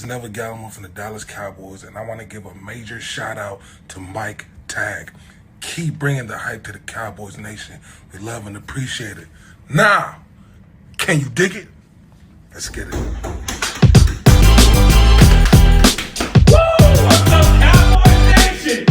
is Never Gallimore from the Dallas Cowboys, and I want to give a major shout out to Mike Tag. Keep bringing the hype to the Cowboys Nation. We love and appreciate it. Now, can you dig it? Let's get it. Woo! What's up, Cowboys Nation?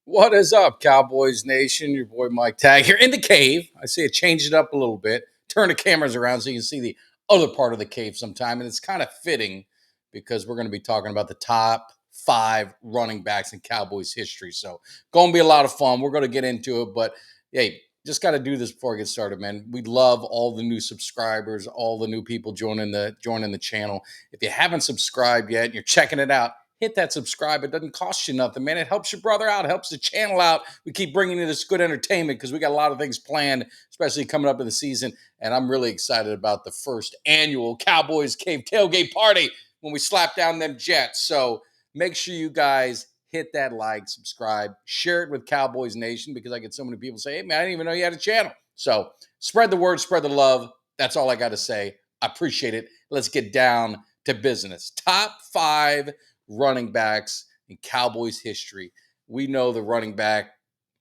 What is up, Cowboys Nation? Your boy Mike Tag here in the cave. I see it changed it up a little bit. Turn the cameras around so you can see the other part of the cave sometime. And it's kind of fitting because we're going to be talking about the top 5 running backs in Cowboys history. So going to be a lot of fun. We're going to get into it. But, hey, just got to do this before I get started, man. We love all the new subscribers, all the new people joining the channel. If you haven't subscribed yet and you're checking it out, hit that subscribe. It doesn't cost you nothing, man. It helps your brother out. It helps the channel out. We keep bringing you this good entertainment because we got a lot of things planned, especially coming up in the season. And I'm really excited about the first annual Cowboys Cave Tailgate Party when we slap down them Jets. So make sure you guys hit that like, subscribe, share it with Cowboys Nation because I get so many people say, hey, man, I didn't even know you had a channel. So spread the word, spread the love. That's all I got to say. I appreciate it. Let's get down to business. Top 5 running backs in Cowboys history. We know the running back,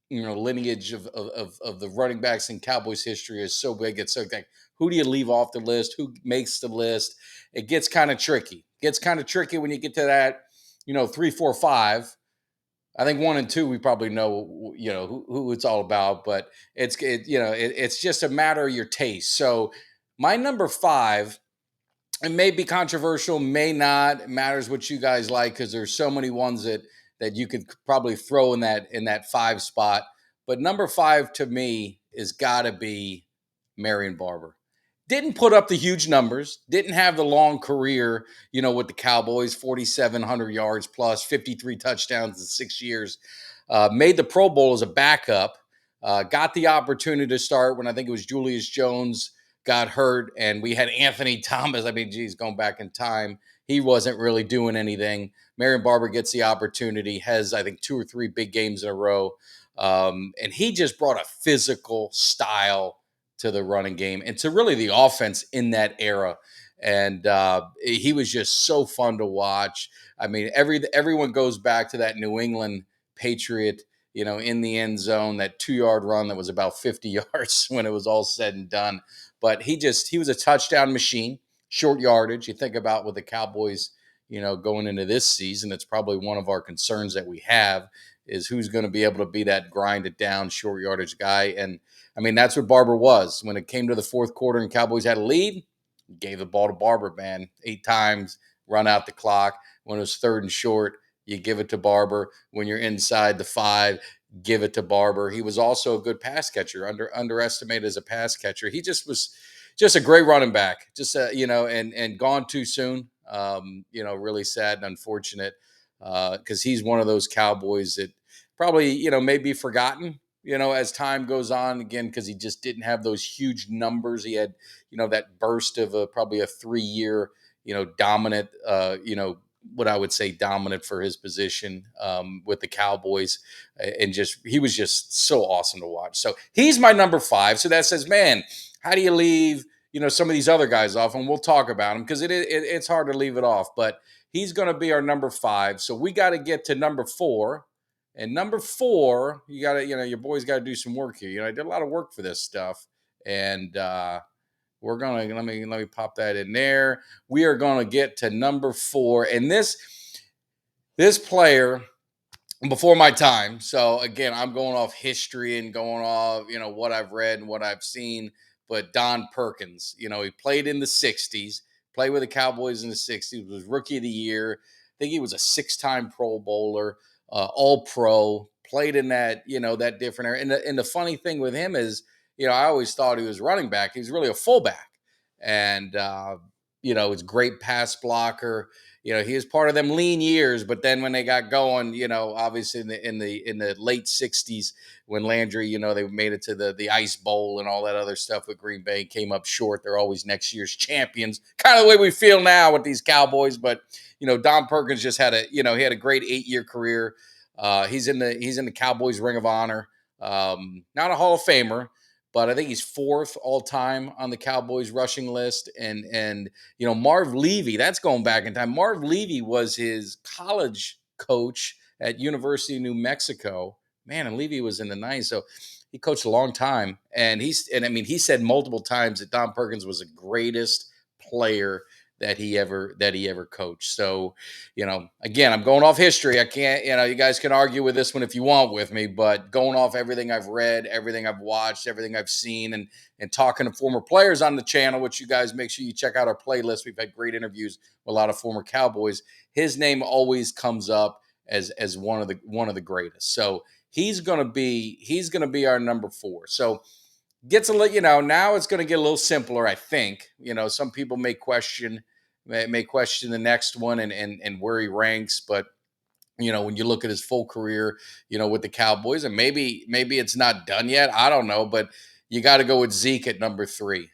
lineage of the running backs in Cowboys history is so big. It's so like, who do you leave off the list? Who makes the list? It gets kind of tricky. It gets kind of tricky when you get to that, 3, 4, 5. I think 1 and 2 we probably know, who it's all about. But it's just a matter of your taste. So my number 5. It may be controversial, may not. It matters what you guys like because there's so many ones that you could probably throw in that 5 spot. But number 5 to me is got to be Marion Barber. Didn't put up the huge numbers, didn't have the long career, with the Cowboys, 4,700 yards plus, 53 touchdowns in 6 years. Made the Pro Bowl as a backup. Got the opportunity to start when I think it was Julius Jones got hurt, and we had Anthony Thomas. I mean, geez, going back in time, he wasn't really doing anything. Marion Barber gets the opportunity, has, I think, 2 or 3 big games in a row. And he just brought a physical style to the running game and to really the offense in that era. And he was just so fun to watch. I mean, everyone goes back to that New England Patriot, in the end zone, that 2-yard run that was about 50 yards when it was all said and done. But he was a touchdown machine, short yardage. You think about with the Cowboys, going into this season, it's probably one of our concerns that we have is who's going to be able to be that grinded down short yardage guy. And I mean, that's what Barber was. When it came to the fourth quarter and Cowboys had a lead, gave the ball to Barber, man. 8 times, run out the clock. When it was 3rd and short, you give it to Barber. When you're inside the 5, give it to Barber. He was also a good pass catcher, underestimated as a pass catcher. He just was just a great running back, just, and gone too soon. Really sad and unfortunate because he's one of those Cowboys that probably, may be forgotten, as time goes on, again, because he just didn't have those huge numbers. He had, that burst of probably a 3-year, dominant, what I would say dominant for his position with the Cowboys. And he was just so awesome to watch. So he's my number 5. So that says, man, how do you leave, some of these other guys off? And we'll talk about them because it's hard to leave it off. But he's going to be our number 5. So we got to get to number 4. And number 4, you got to, your boys got to do some work here. I did a lot of work for this stuff. And we're going to, let me pop that in there. We are going to get to number 4. And this player, before my time. So again, I'm going off history and going off, what I've read and what I've seen. But Don Perkins, he played in the 60s, played with the Cowboys in the 60s, was Rookie of the Year. I think he was a 6-time Pro Bowler, All-Pro, played in that, that different area. And the funny thing with him is, I always thought he was running back. He was really a fullback. And, he's a great pass blocker. he was part of them lean years, but then when they got going, obviously in the late '60s when Landry, they made it to the Ice Bowl and all that other stuff with Green Bay, came up short. They're always next year's champions, kind of the way we feel now with these Cowboys. But Don Perkins just had he had a great 8-year career. He's in the Cowboys Ring of Honor. Not a Hall of Famer, but I think he's 4th all time on the Cowboys rushing list. And Marv Levy, that's going back in time. Marv Levy was his college coach at University of New Mexico. Man, and Levy was in the 90s, so he coached a long time. And he said multiple times that Don Perkins was the greatest player that he ever coached. So, again, I'm going off history. I can't, you guys can argue with this one if you want with me, but going off everything I've read, everything I've watched, everything I've seen, and talking to former players on the channel, which you guys make sure you check out our playlist. We've had great interviews with a lot of former Cowboys. His name always comes up as one of the greatest. So he's gonna be our number 4. So gets a little, now it's going to get a little simpler, I think. Some people may question the next one and where he ranks, but when you look at his full career, with the Cowboys, and maybe it's not done yet, I don't know, but you got to go with Zeke at number 3.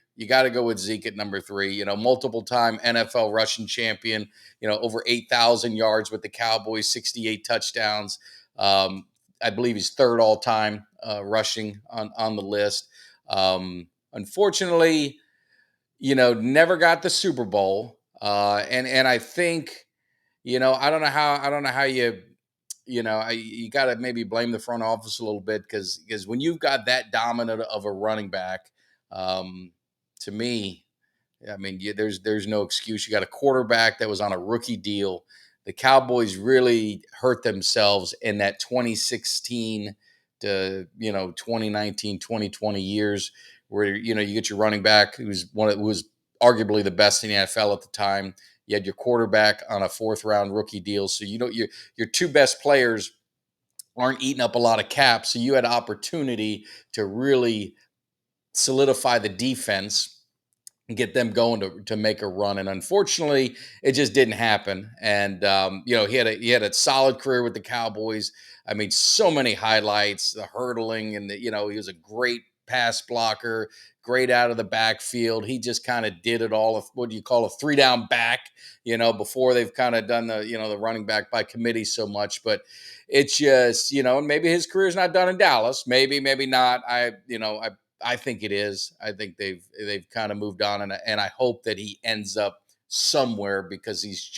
Multiple time NFL rushing champion, over 8,000 yards with the Cowboys, 68 touchdowns. I believe he's 3rd all time rushing on the list. Unfortunately, never got the Super Bowl. And I think, I don't know how you got to maybe blame the front office a little bit because when you've got that dominant of a running back, to me, there's no excuse. You got a quarterback that was on a rookie deal. The Cowboys really hurt themselves in that 2016 to 2019, 2020 years where you get your running back who was arguably the best in the NFL at the time. You had your quarterback on a 4th round rookie deal, so your 2 best players aren't eating up a lot of cap. So you had opportunity to really solidify the defense and get them going to make a run. And unfortunately, it just didn't happen. And he had a solid career with the Cowboys. So many highlights, the hurdling, and he was a great pass blocker, great out of the backfield. He just kind of did it all. What do you call a 3-down back? Before they've kind of done the running back by committee so much, but it's just maybe his career's not done in Dallas. Maybe not. I think it is. I think they've kind of moved on, and I hope that he ends up somewhere because he's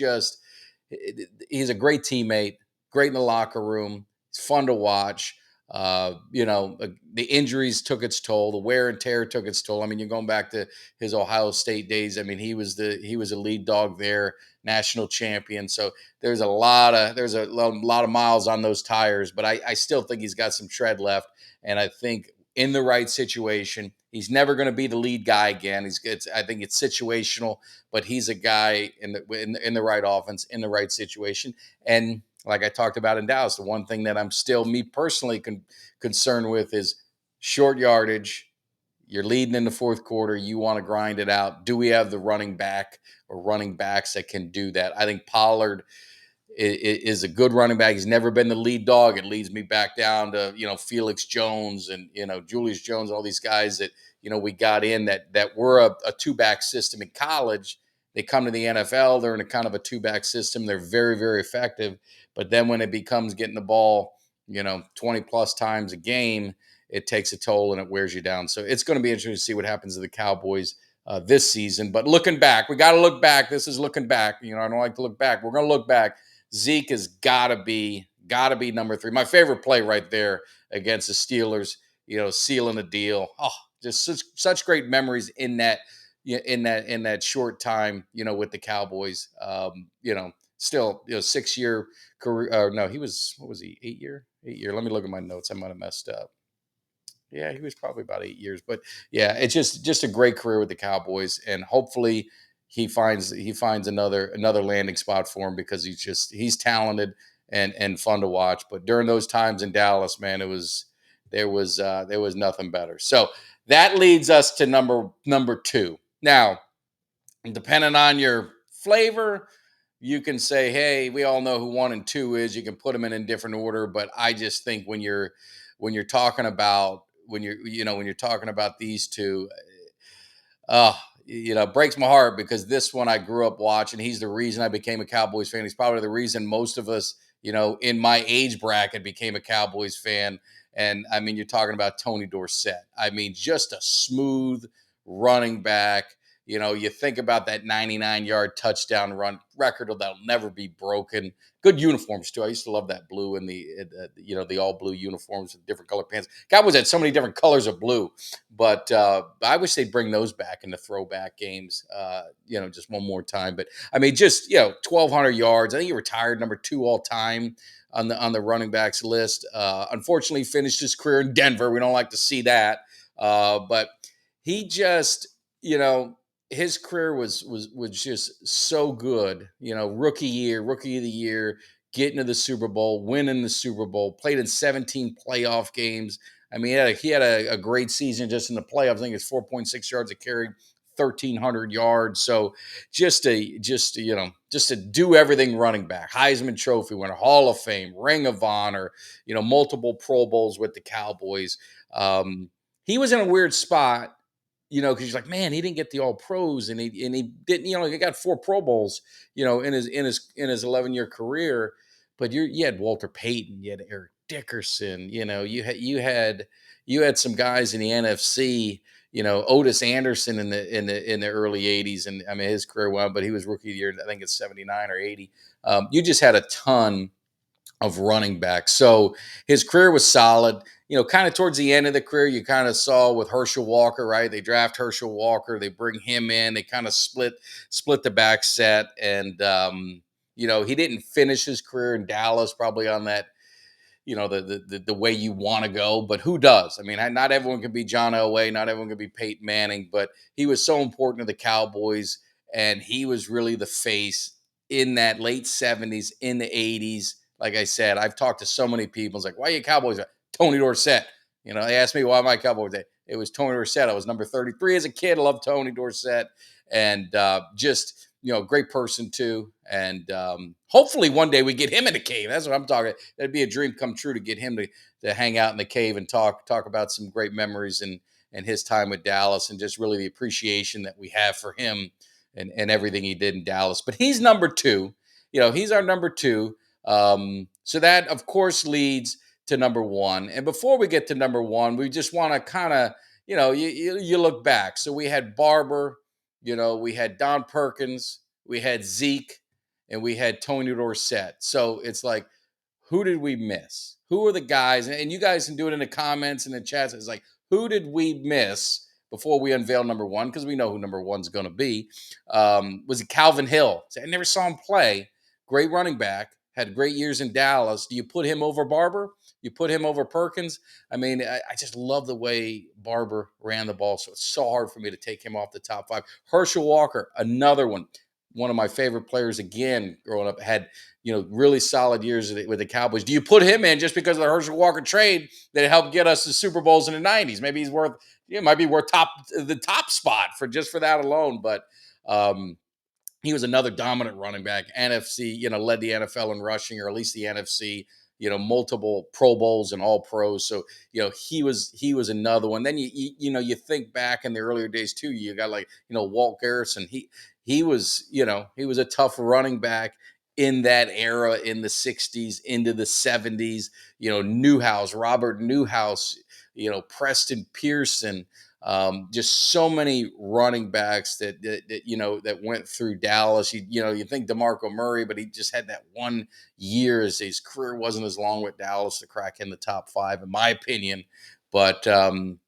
a great teammate, great in the locker room. It's fun to watch. The injuries took its toll. The wear and tear took its toll. You're going back to his Ohio State days. He was a lead dog there, national champion. So there's a lot of miles on those tires, but I still think he's got some tread left. And I think in the right situation, he's never going to be the lead guy again. I think it's situational, but he's a guy in the right offense, in the right situation. And like I talked about in Dallas, the one thing that I'm still, me personally, concerned with is short yardage. You're leading in the fourth quarter. You want to grind it out. Do we have the running back or running backs that can do that? I think Pollard is a good running back. He's never been the lead dog. It leads me back down to, Felix Jones and, Julius Jones, all these guys that, we got in that were a 2-back system in college. They come to the NFL. They're in a kind of a 2-back system. They're very, very effective. But then when it becomes getting the ball, 20 plus times a game, it takes a toll and it wears you down. So it's going to be interesting to see what happens to the Cowboys this season. But looking back, we got to look back. This is looking back. I don't like to look back. We're going to look back. Zeke has got to be number 3. My favorite play right there against the Steelers, sealing a deal. Oh, just such great memories in that short time, with the Cowboys. Still, 6-year career. No, he was, what was he? 8-year? 8-year. Let me look at my notes. I might have messed up. Yeah, he was probably about 8 years, but yeah, it's just a great career with the Cowboys, and hopefully he finds another landing spot for him because he's talented and fun to watch. But during those times in Dallas, man, there was nothing better. So that leads us to number 2. Now, depending on your flavor, you can say, hey, we all know who 1 and 2 is. You can put them in a different order, but I just think when you're talking about when you're talking about these two, uh, it breaks my heart because this one I grew up watching. He's the reason I became a Cowboys fan. He's probably the reason most of us, in my age bracket became a Cowboys fan. And I mean, you're talking about Tony Dorsett. I mean, just a smooth running back. You think about that 99-yard touchdown run record that'll never be broken. Good uniforms too. I used to love that blue and the all blue uniforms with different color pants. Cowboys had so many different colors of blue, but I wish they'd bring those back in the throwback games. Just one more time. But I mean, just 1,200 yards. I think he retired number 2 all time on the running backs list. Unfortunately, finished his career in Denver. We don't like to see that, but he just his career was just so good. Rookie of the year, getting to the Super Bowl, winning the Super Bowl, played in 17 playoff games. I mean, he had a great season just in the playoffs. I think it's 4.6 yards a carry, 1,300 yards. So just to do everything running back, Heisman Trophy winner, Hall of Fame, Ring of Honor, multiple Pro Bowls with the Cowboys. He was in a weird spot, because you're like, man, he didn't get the All Pros, and he didn't, he got 4 Pro Bowls, in his 11-year career. But you had Walter Payton, you had Eric Dickerson, you had some guys in the NFC, Otis Anderson in the early '80s, and I mean his career went, but he was rookie of the year, I think it's 79 or 80. You just had a ton of running backs. So his career was solid. Kind of towards the end of the career, you kind of saw with Herschel Walker, right? They draft Herschel Walker, they bring him in, they kind of split the back set, and he didn't finish his career in Dallas probably on that, the way you want to go, but who does? I mean, not everyone can be John Elway, not everyone can be Peyton Manning, but he was so important to the Cowboys, and he was really the face in that late 70s, in the 80s. Like I said, I've talked to so many people. It's like, why are you Cowboys? Tony Dorsett. They asked me why am I Cowboys. It was Tony Dorsett. I was number 33 as a kid. I loved Tony Dorsett, and just great person too. And hopefully one day we get him in the cave. That's what I'm talking. That'd be a dream come true to get him to hang out in the cave and talk about some great memories and his time with Dallas, and just really the appreciation that we have for him and everything he did in Dallas. But he's number 2. He's our number 2. So that of course leads to number 1. And before we get to number 1, we just want to kind of, you look back. So we had Barber, we had Don Perkins, we had Zeke, and we had Tony Dorsett. So it's like, who did we miss? Who are the guys? And you guys can do it in the comments and the chats. It's like, who did we miss before we unveil number 1? Because we know who number 1's going to be. Was it Calvin Hill? I never saw him play. Great running back. Had great years in Dallas. Do you put him over Barber? You put him over Perkins? I mean, I just love the way Barber ran the ball. So it's so hard for me to take him off the top 5. Herschel Walker, another one. One of my favorite players again growing up, had really solid years with the Cowboys. Do you put him in just because of the Herschel Walker trade that helped get us the Super Bowls in the 90s? Maybe he's might be worth the top spot for that alone. But he was another dominant running back. NFC, led the NFL in rushing, or at least the NFC. Multiple Pro Bowls and All Pros. So he was another one. Then you think back in the earlier days too. You got like Walt Garrison. He was a tough running back in that era, in the 60s into the 70s. Newhouse, Robert Newhouse. Preston Pearson. Just so many running backs that went through Dallas. You think DeMarco Murray, but he just had that 1 year. His career wasn't as long with Dallas to crack in the top 5, in my opinion. But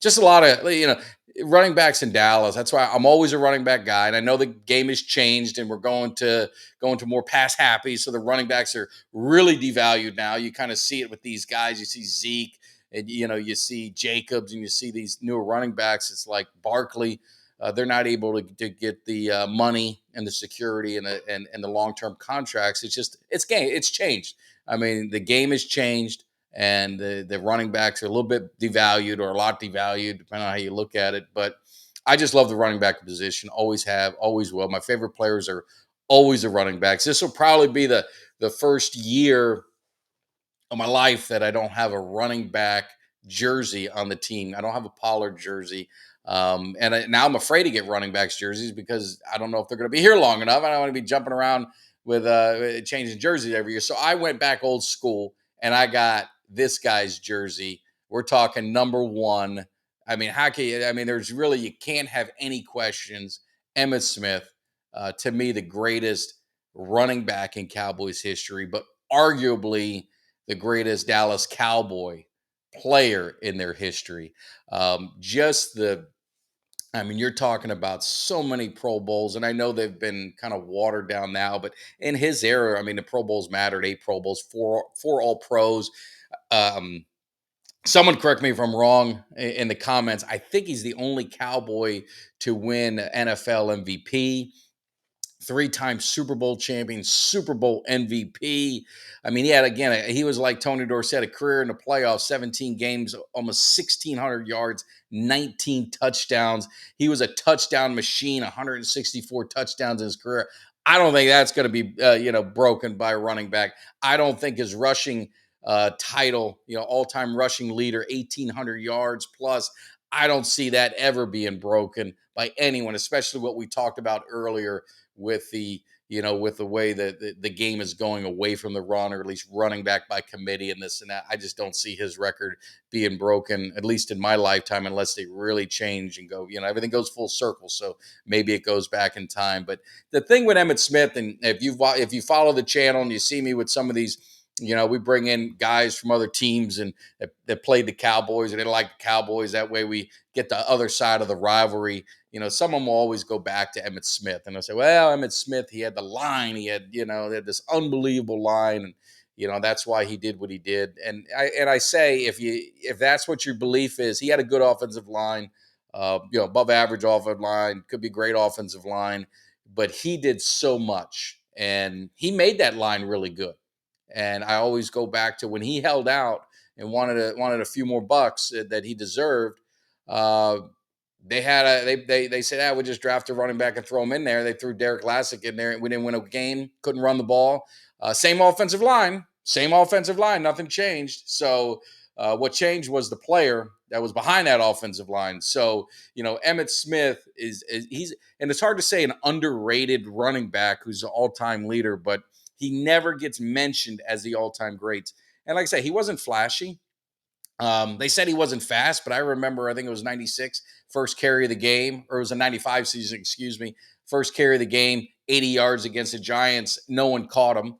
just a lot of running backs in Dallas. That's why I'm always a running back guy. And I know the game has changed, and we're going to more pass happy. So the running backs are really devalued now. You kind of see it with these guys. You see Zeke. And, you see Jacobs, and you see these newer running backs. It's like Barkley. They're not able to get the money and the security and the long-term contracts. It's changed. I mean, the game has changed, and the running backs are a little bit devalued, or a lot devalued, depending on how you look at it. But I just love the running back position. Always have, always will. My favorite players are always the running backs. This will probably be the first year of my life that I don't have a running back jersey on the team. I don't have a Pollard jersey. Now I'm afraid to get running backs jerseys because I don't know if they're going to be here long enough. I don't want to be jumping around with changing jerseys every year. So I went back old school and I got this guy's jersey. We're talking number one. I mean, how can you? I mean, you can't have any questions. Emmitt Smith, to me, the greatest running back in Cowboys history, but arguably the greatest Dallas Cowboy player in their history. I mean, you're talking about so many Pro Bowls, and I know they've been kind of watered down now, but in his era, I mean, the Pro Bowls mattered. 8 Pro Bowls, four All Pros. Um, Someone correct me if I'm wrong in the comments. I think he's the only Cowboy to win NFL MVP, 3-time Super Bowl champion, Super Bowl MVP. I mean, he was like Tony Dorsett, a career in the playoffs, 17 games, almost 1,600 yards, 19 touchdowns. He was a touchdown machine, 164 touchdowns in his career. I don't think that's going to be, broken by a running back. I don't think his rushing title, all-time rushing leader, 1,800 yards plus. I don't see that ever being broken by anyone, especially what we talked about earlier with with the way that the game is going away from the run, or at least running back by committee and this and that. I just don't see his record being broken, at least in my lifetime, unless they really change and go, everything goes full circle. So maybe it goes back in time. But the thing with Emmitt Smith, and if you follow the channel and you see me with some of these, we bring in guys from other teams and that played the Cowboys and they like the Cowboys. That way we get the other side of the rivalry. Someone will always go back to Emmitt Smith and they'll say, well, Emmitt Smith, he had the line. He had, they had this unbelievable line. And, that's why he did what he did. And I say, if that's what your belief is, he had a good offensive line, above average offensive line, could be great offensive line, but he did so much and he made that line really good. And I always go back to when he held out and wanted a few more bucks that he deserved. They said, we'll just draft a running back and throw him in there. They threw Derek Lassick in there. We didn't win a game, couldn't run the ball. Same offensive line, nothing changed. So what changed was the player that was behind that offensive line. So, Emmitt Smith and it's hard to say an underrated running back who's an all-time leader, but he never gets mentioned as the all-time greats. And like I say, he wasn't flashy. They said he wasn't fast, but I remember, I think it was 96, first carry of the game, or it was a 95 season, excuse me, first carry of the game, 80 yards against the Giants. No one caught him.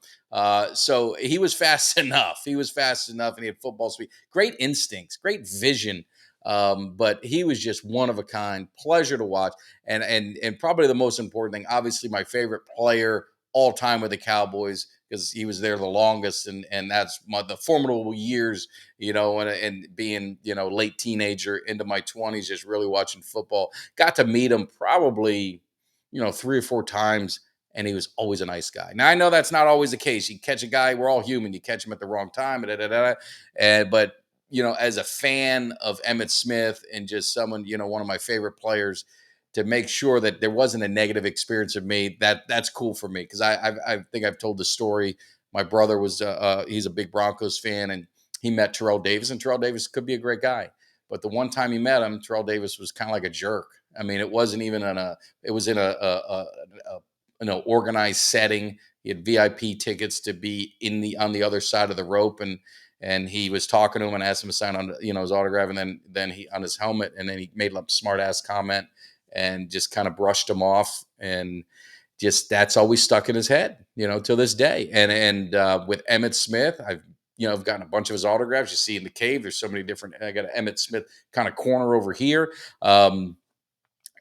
So he was fast enough. And he had football speed, great instincts, great vision. But he was just one of a kind, pleasure to watch. And probably the most important thing, obviously my favorite player all time with the Cowboys, because he was there the longest, and that's the formidable years, and being, late teenager into my 20s, just really watching football. Got to meet him probably, 3 or 4 times, and he was always a nice guy. Now I know that's not always the case. You catch a guy, we're all human. You catch him at the wrong time, but as a fan of Emmitt Smith and just someone, one of my favorite players, to make sure that there wasn't a negative experience of me, that's cool for me. Because I think I've told the story. My brother was he's a big Broncos fan, and he met Terrell Davis, and Terrell Davis could be a great guy. But the one time he met him, Terrell Davis was kind of like a jerk. I mean, it wasn't even it was in an organized setting. He had VIP tickets to be on the other side of the rope, and he was talking to him and asked him to sign on, his autograph, and then he on his helmet, and then he made a smart ass comment and just kind of brushed him off, and just that's always stuck in his head, till this day. And with Emmitt Smith, I've gotten a bunch of his autographs. You see in the cave, there's so many different. I got an Emmitt Smith kind of corner over here.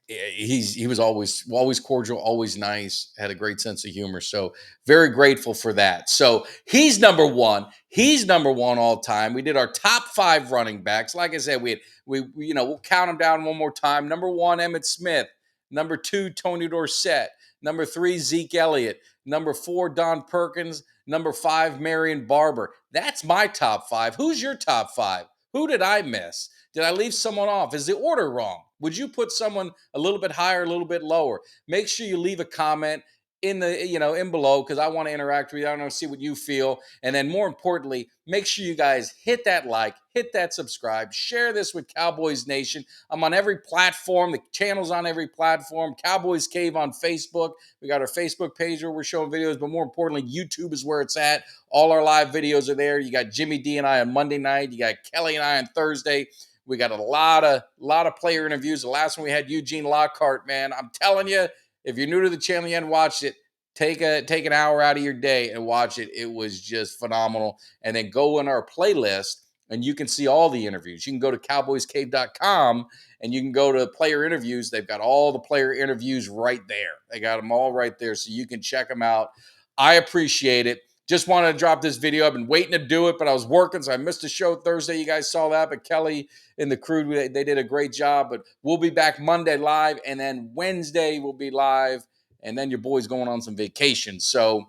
He was always cordial, always nice, had a great sense of humor. So very grateful for that. So he's number one. He's number one all time. We did our top 5 running backs. Like I said, we'll count them down one more time. Number 1, Emmitt Smith. Number 2, Tony Dorsett. Number 3, Zeke Elliott. Number 4, Don Perkins. Number 5, Marion Barber. That's my top 5. Who's your top 5? Who did I miss? Did I leave someone off? Is the order wrong? Would you put someone a little bit higher, a little bit lower? Make sure you leave a comment. in the, in below, because I want to interact with you. I want to see what you feel. And then more importantly, make sure you guys hit that like, hit that subscribe, share this with Cowboys Nation. I'm on every platform. The channel's on every platform. Cowboys Cave on Facebook. We got our Facebook page where we're showing videos, but more importantly, YouTube is where it's at. All our live videos are there. You got Jimmy D and I on Monday night. You got Kelly and I on Thursday. We got a lot of player interviews. The last one we had Eugene Lockhart, man. I'm telling you, if you're new to the channel, you haven't watched it, take an hour out of your day and watch it. It was just phenomenal. And then go in our playlist and you can see all the interviews. You can go to cowboyscave.com and you can go to player interviews. They've got all the player interviews right there. They got them all right there, so you can check them out. I appreciate it. Just wanted to drop this video. I've been waiting to do it, but I was working, so I missed the show Thursday. You guys saw that, but Kelly and the crew, they did a great job. But we'll be back Monday live, and then Wednesday we'll be live, and then your boy's going on some vacation. So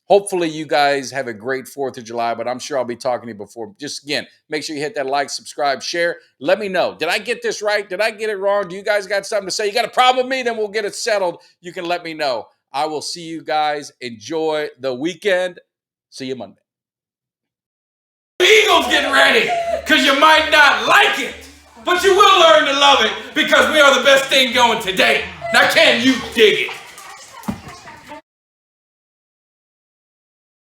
hopefully you guys have a great 4th of July, but I'm sure I'll be talking to you before. Just, again, make sure you hit that like, subscribe, share. Let me know. Did I get this right? Did I get it wrong? Do you guys got something to say? You got a problem with me? Then we'll get it settled. You can let me know. I will see you guys. Enjoy the weekend. See you Monday. Eagles getting ready, because you might not like it, but you will learn to love it, because we are the best thing going today. Now can you dig it?